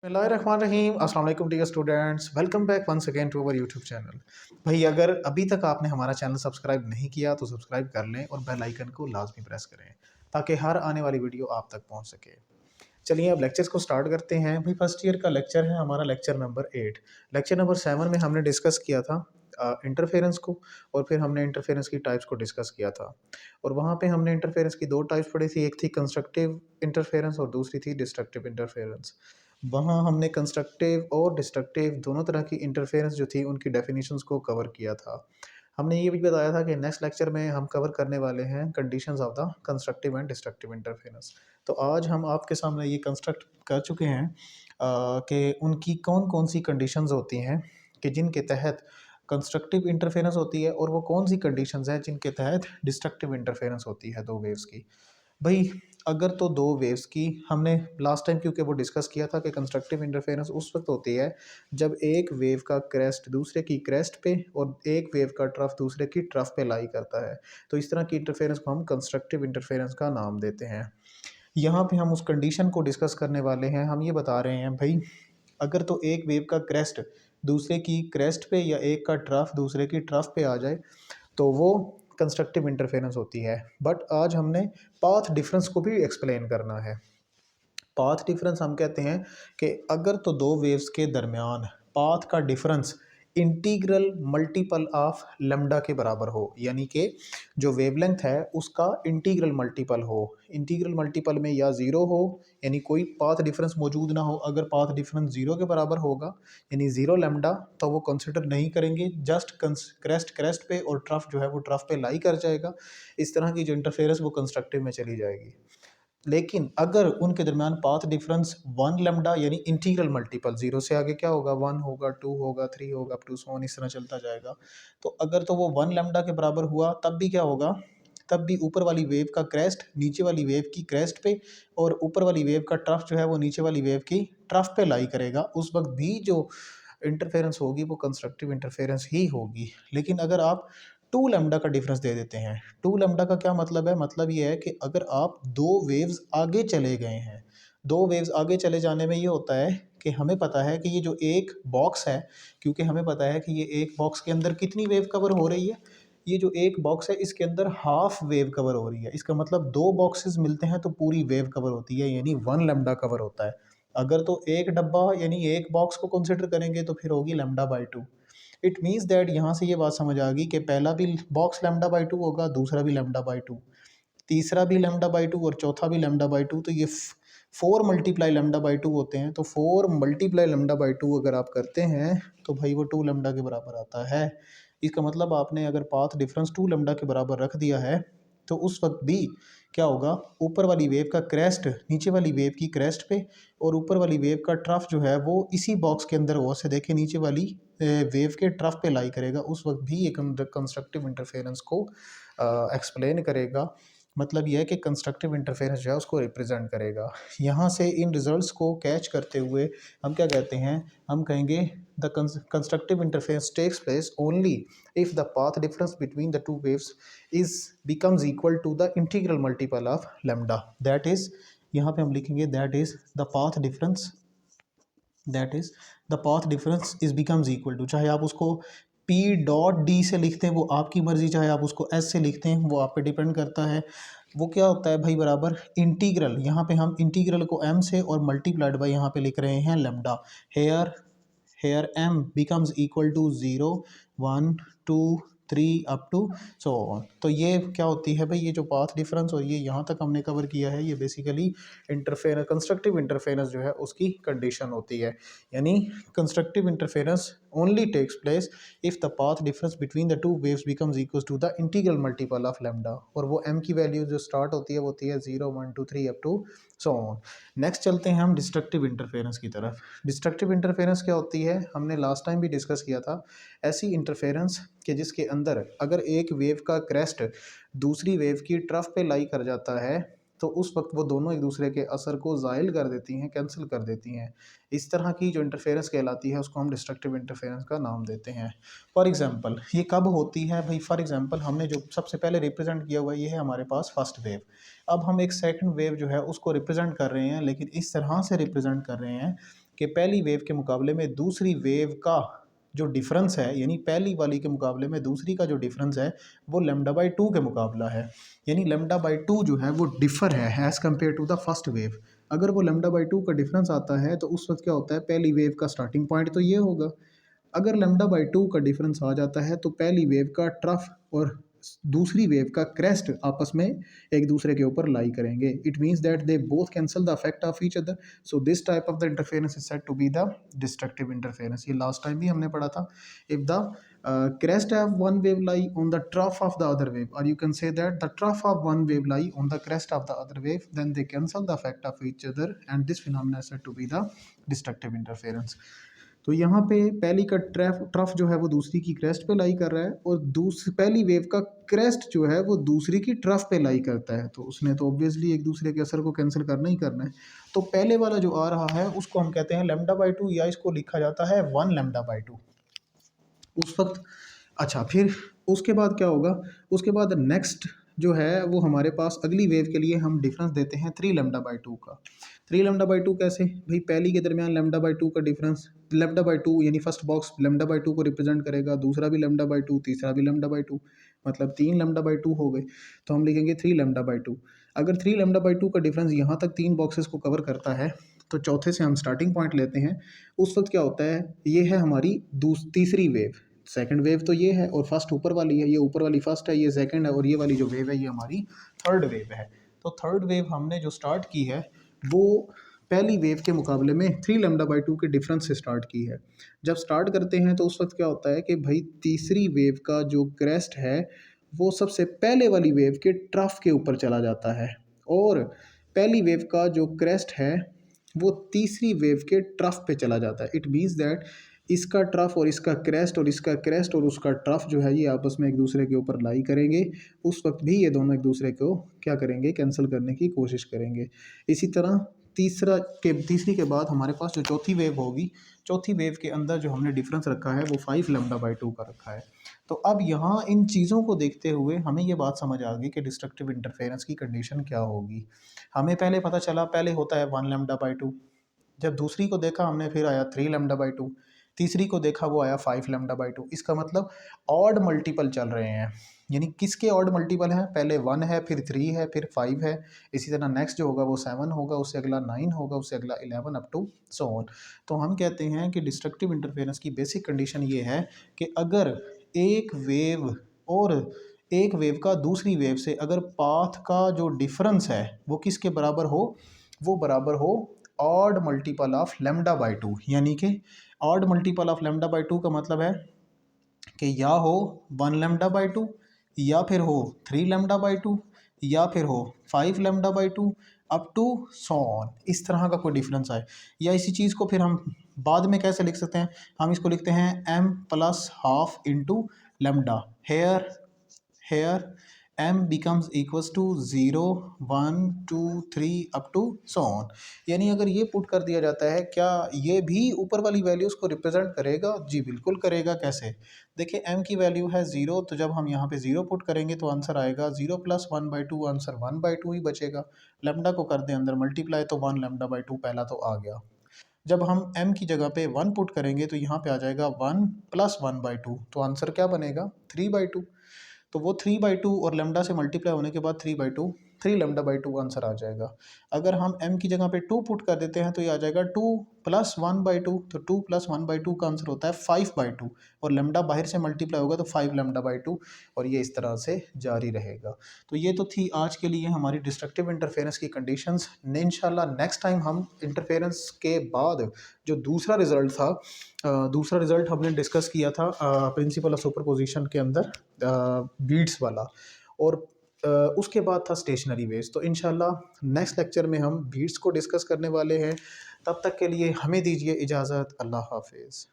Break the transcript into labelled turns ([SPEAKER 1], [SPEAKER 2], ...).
[SPEAKER 1] बिस्मिल्लाहिर्रहमानिर्रहीम। अस्सलाम वालेकुम dear students, welcome back once again to our YouTube channel. भाई अगर अभी तक आपने हमारा चैनल सब्सक्राइब नहीं किया तो सब्सक्राइब कर लें और बेल आइकन को लाजमी प्रेस करें ताकि हर आने वाली वीडियो आप तक पहुंच सके। चलिए अब लेक्चर्स को स्टार्ट करते हैं। भाई फर्स्ट ईयर का लेक्चर है हमारा लेक्चर नंबर 8। लेक्चर नंबर 7 में हमने डिस्कस किया था इंटरफेरेंस को, और फिर हमने इंटरफेरेंस की टाइप्स को डिस्कस किया था। और वहाँ पे हमने इंटरफेरेंस की दो टाइप्स पढ़ी थी, एक थी कंस्ट्रक्टिव इंटरफेरेंस और दूसरी थी डिस्ट्रक्टिव इंटरफेरेंस। वहाँ हमने कंस्ट्रक्टिव और डिस्ट्रक्टिव दोनों तरह की इंटरफेरेंस जो थी उनकी डेफिनेशंस को कवर किया था। हमने ये भी बताया था कि नेक्स्ट लेक्चर में हम कवर करने वाले हैं conditions of the constructive and destructive interference. तो आज हम आपके सामने ये कंस्ट्रक्ट कर चुके हैं कि उनकी कौन कौन सी कंडीशंस होती हैं कि जिनके तहत कंस्ट्रक्टिव इंटरफेरेंस होती है, और वो कौन सी कंडीशंस हैं जिनके तहत डिस्ट्रक्टिव इंटरफेरेंस होती है दो वेव्स की। भाई अगर तो दो वेव्स की हमने लास्ट टाइम क्योंकि वो डिस्कस किया था कि कंस्ट्रक्टिव इंटरफेरेंस उस वक्त होती है जब एक वेव का क्रेस्ट दूसरे की क्रेस्ट पे और एक वेव का ट्रफ दूसरे की ट्रफ पे लाई करता है। तो इस तरह की इंटरफेरेंस को हम कंस्ट्रक्टिव इंटरफेरेंस का नाम देते हैं। यहाँ पे हम उस कंडीशन को डिस्कस करने वाले हैं। हम ये बता रहे हैं भाई अगर तो एक वेव का क्रेस्ट दूसरे की क्रेस्ट पे या एक का ट्रफ दूसरे की ट्रफ पे आ जाए तो वो कंस्ट्रक्टिव इंटरफेरेंस होती है। बट आज हमने पाथ डिफरेंस को भी एक्सप्लेन करना है। पाथ डिफरेंस हम कहते हैं कि अगर तो दो वेव्स के दरमियान पाथ का difference integral multiple of lambda के बराबर हो, यानी कि जो वेवलेंथ है उसका इंटीग्रल मल्टीपल हो। इंटीग्रल मल्टीपल में या ज़ीरो हो यानी कोई पाथ डिफरेंस मौजूद ना हो। अगर पाथ डिफरेंस ज़ीरो के बराबर होगा यानी ज़ीरो लेम्डा तो वो कंसिडर नहीं करेंगे, जस्ट क्रेस्ट क्रेस्ट पे और ट्रफ जो है वो ट्रफ पे लाई कर जाएगा। इस तरह की जो इंटरफेरेंस वो कंस्ट्रक्टिव में चली जाएगी। लेकिन अगर उनके दरमियान पाथ डिफरेंस वन लेम्डा यानी इंटीग्रल मल्टीपल, जीरो से आगे क्या होगा, वन होगा, टू होगा, थ्री होगा, अप टू सो ऑन, इस तरह चलता जाएगा। तो अगर तो वो वन लेम्डा के बराबर हुआ तब भी क्या होगा, तब भी ऊपर वाली वेव का क्रेस्ट नीचे वाली वेव की क्रेस्ट पे और ऊपर वाली वेव का ट्रफ जो है वो नीचे वाली वेव की ट्रफ पे लाई करेगा। उस वक्त भी जो इंटरफेरेंस होगी वो कंस्ट्रक्टिव इंटरफेरेंस ही होगी। लेकिन अगर आप टू लेम्डा का डिफरेंस दे देते हैं, टू लेम्डा का क्या मतलब है, मतलब ये है कि अगर आप दो वेव्स आगे चले गए हैं, दो वेव्स आगे चले जाने में ये होता है कि हमें पता है कि ये जो एक बॉक्स है, क्योंकि हमें पता है कि ये एक बॉक्स के अंदर कितनी वेव कवर हो रही है, ये जो एक बॉक्स है इसके अंदर हाफ वेव कवर हो रही है। इसका मतलब दो बॉक्सेस मिलते हैं तो पूरी वेव कवर होती है, यानी वन लेम्डा कवर होता है। अगर तो एक डब्बा यानी एक बॉक्स को कंसिडर करेंगे तो फिर होगी lambda by two. It means that यहाँ से ये बात समझ आ गई कि पहला भी बॉक्स लेम्डा बाई टू होगा, दूसरा भी लेम्डा बाई टू, तीसरा भी लेम्डा बाई टू और चौथा भी लेम्डा बाई टू। तो ये four multiply lambda by two होते हैं। तो four multiply lambda by two अगर आप करते हैं तो भाई वो टू लेम्डा के बराबर आता है। इसका मतलब आपने अगर पाथ डिफरेंस टू लेम्डा के बराबर रख दिया है तो उस वक्त भी क्या होगा, ऊपर वाली वेव का क्रेस्ट नीचे वाली वेव की क्रेस्ट पे और ऊपर वाली वेव का ट्रफ जो है वो इसी बॉक्स के अंदर हो से देखे नीचे वाली वेव के ट्रफ पे लाई करेगा। उस वक्त भी ये कंस्ट्रक्टिव इंटरफेरेंस को एक्सप्लेन करेगा। मतलब यह है कि कंस्ट्रक्टिव इंटरफेरेंस जो है उसको रिप्रेजेंट करेगा। यहाँ से इन रिजल्ट्स को कैच करते हुए हम क्या कहते हैं, हम कहेंगे the constructive interference takes place only if the path difference between the two waves is becomes equal to the integral multiple of lambda, that is यहाँ पे हम लिखेंगे that is the path difference, that is the path difference is becomes equal to, चाहे आप उसको P dot D से लिखते हैं वो आपकी मर्जी, चाहे आप उसको S से लिखते हैं वो आप पे डिपेंड करता है। वो क्या होता है भाई, बराबर इंटीग्रल, यहाँ पे हम इंटीग्रल को M से और मल्टीप्लाइड बाई यहाँ पे लिख रहे हैं lambda. Here here M becomes equal to zero, one, two, three, up to so on. तो ये क्या होती है भाई, ये जो पाथ डिफरेंस और ये यहाँ तक हमने कवर किया है ये बेसिकली इंटरफेरेंस कंस्ट्रक्टिव इंटरफेरेंस जो है उसकी कंडीशन होती है। यानी constructive interference only takes place if the path difference between the two waves becomes equal to the integral multiple of lambda, और वो m की वैल्यू जो स्टार्ट होती है वो होती है zero, one, two, three, up to so on. Next चलते हैं हम डिस्ट्रक्टिव इंटरफेरेंस की तरफ। डिस्ट्रक्टिव इंटरफेरेंस क्या होती है, हमने लास्ट टाइम भी डिस्कस किया था। ऐसी इंटरफेरेंस कि जिसके अंदर अगर एक वेव का क्रेस्ट दूसरी वेव की ट्रफ पे लाई कर जाता है तो उस वक्त वो दोनों एक दूसरे के असर को ज़ाइल कर देती हैं, कैंसिल कर देती हैं। इस तरह की जो इंटरफेरेंस कहलाती है उसको हम डिस्ट्रक्टिव इंटरफेरेंस का नाम देते हैं। फॉर एग्जांपल ये कब होती है भाई, फॉर एग्जांपल हमने जो सबसे पहले रिप्रेजेंट किया हुआ ये है हमारे पास फर्स्ट वेव। अब हम एक सेकंड वेव जो है उसको रिप्रेजेंट कर रहे हैं, लेकिन इस तरह से रिप्रेजेंट कर रहे हैं कि पहली वेव के मुकाबले में दूसरी वेव का जो डिफरेंस है, यानी पहली वाली के मुकाबले में दूसरी का जो डिफरेंस है वो λ/2 के मुकाबला है, यानी λ/2 जो है वो डिफर है as compare to the first wave. अगर वो λ/2 का डिफरेंस आता है तो उस वक्त क्या होता है, पहली वेव का स्टार्टिंग पॉइंट तो ये होगा। अगर λ/2 का डिफरेंस आ जाता है तो पहली वेव का ट्रफ और दूसरी वेव का क्रेस्ट आपस में एक दूसरे के ऊपर लाई करेंगे। It means that they both cancel the effect of each other, so this type of the interference is said to be the destructive interference. ये लास्ट टाइम भी हमने पढ़ा था। If the crest have one wave lie on the trough of the other wave, or you can say that the trough of one wave lie on the crest of the other wave, then they cancel the effect of each other and this phenomena is said to be the destructive interference। तो यहाँ पे पहली का trough जो है वो दूसरी की क्रेस्ट पे लाई कर रहा है, और पहली वेव का क्रेस्ट जो है वो दूसरी की ट्रफ पे लाई करता है, तो उसने तो ऑब्वियसली एक दूसरे के असर को कैंसिल करना ही करना है। तो पहले वाला जो आ रहा है उसको हम कहते हैं λ/2, या इसको लिखा जाता है 1 λ/2 उस वक्त। अच्छा, फिर उसके बाद क्या होगा, उसके बाद नेक्स्ट जो है वो हमारे पास अगली वेव के लिए हम डिफरेंस देते हैं 3 λ/2 का। 3 λ/2 कैसे भाई, पहली के दरमियान λ/2 का डिफरेंस, λ/2 यानी फर्स्ट बॉक्स λ/2 को रिप्रेजेंट करेगा, दूसरा भी λ/2, तीसरा भी λ/2, मतलब 3 λ/2 हो गए, तो हम लिखेंगे 3 λ/2। अगर 3 λ/2 का डिफरेंस यहाँ तक 3 बॉक्सेस को कवर करता है तो चौथे से हम स्टार्टिंग पॉइंट लेते हैं। उस वक्त क्या होता है, ये है हमारी तीसरी वेव। सेकंड वेव तो ये है और फर्स्ट ऊपर वाली है, ये ऊपर वाली फर्स्ट है, ये सेकंड है, और ये वाली जो वेव है ये हमारी थर्ड वेव है। तो थर्ड वेव हमने जो स्टार्ट की है वो पहली वेव के मुकाबले में 3 λ/2 के डिफरेंस से स्टार्ट की है। जब स्टार्ट करते हैं तो उस वक्त क्या होता है कि भाई तीसरी वेव का जो क्रेस्ट है वो सबसे पहले वाली वेव के ट्रफ के ऊपर चला जाता है, और पहली वेव का जो क्रेस्ट है वो तीसरी वेव के ट्रफ पे चला जाता है। इट मीन्स दैट इसका ट्रफ और इसका क्रेस्ट और इसका क्रेस्ट और उसका ट्रफ जो है ये आपस में एक दूसरे के ऊपर लाई करेंगे। उस वक्त भी ये दोनों एक दूसरे को क्या करेंगे, कैंसिल करने की कोशिश करेंगे। इसी तरह तीसरी के बाद हमारे पास जो चौथी वेव होगी, चौथी वेव के अंदर जो हमने डिफरेंस रखा है वो 5 λ/2 का रखा है। तो अब यहाँ इन चीज़ों को देखते हुए हमें ये बात समझ आ गई कि डिस्ट्रक्टिव इंटरफेरेंस की कंडीशन क्या होगी। हमें पहले पता चला, पहले होता है 1 λ/2, जब दूसरी को देखा हमने फिर आया 3 λ/2, तीसरी को देखा वो आया 5 λ/2। इसका मतलब ऑड मल्टीपल चल रहे हैं, यानी किसके ऑड मल्टीपल है, पहले 1 है, फिर 3 है, फिर 5 है, इसी तरह नेक्स्ट जो होगा वो 7 होगा, उससे अगला 9 होगा, उससे अगला 11 अप टू सो ऑन। तो हम कहते हैं कि डिस्ट्रक्टिव इंटरफेरेंस की बेसिक कंडीशन ये है कि अगर एक वेव का दूसरी वेव से अगर पाथ का जो डिफरेंस है वो किसके बराबर हो, वो बराबर हो ऑड मल्टीपल ऑफ λ/2, यानी कि ऑड मल्टीपल ऑफ λ/2 का मतलब है कि या हो 1 λ/2, या फिर हो 3 λ/2, या फिर हो 5 λ/2 अप टू सो ऑन, इस तरह का कोई डिफरेंस आए। या इसी चीज़ को फिर हम बाद में कैसे लिख सकते हैं, हम इसको लिखते हैं m+12 into lambda. Here m becomes equals to 0 1 2 3 up to so on. यानी अगर ये पुट कर दिया जाता है, क्या ये भी ऊपर वाली वैल्यूज़ को रिप्रेजेंट करेगा? जी बिल्कुल करेगा। कैसे? देखिए m की वैल्यू है 0, तो जब हम यहाँ पे 0 पुट करेंगे तो आंसर आएगा 0 + 1/2, आंसर 1/2 ही बचेगा। लेमडा को कर दें अंदर मल्टीप्लाई तो 1 λ/2 पहला तो आ गया। जब हम m की जगह पे 1 पुट करेंगे तो यहाँ पे आ जाएगा 1 + 1/2, तो आंसर क्या बनेगा 3/2। तो वो 3/2 और लेमडा से मल्टीप्लाई होने के बाद 3/2, 3 λ/2 आंसर आ जाएगा। अगर हम m की जगह पे 2 पुट कर देते हैं तो ये आ जाएगा 2 + 1/2, तो 2 + 1/2 का आंसर होता है 5/2, और लेमडा बाहर से मल्टीप्लाई होगा तो 5 λ/2, और ये इस तरह से जारी रहेगा। तो ये तो थी आज के लिए हमारी डिस्ट्रक्टिव इंटरफेरेंस की कंडीशंस। इंशाल्लाह नेक्स्ट टाइम हम इंटरफेरेंस के बाद जो दूसरा रिज़ल्ट था, दूसरा रिज़ल्ट हमने डिस्कस किया था प्रिंसिपल ऑफ सुपरपोजिशन के अंदर बीट्स वाला, और उसके बाद था स्टेशनरी वेव्स। तो इंशाल्लाह नेक्स्ट लेक्चर में हम बीट्स को डिस्कस करने वाले हैं। तब तक के लिए हमें दीजिए इजाज़त। अल्लाह हाफिज़।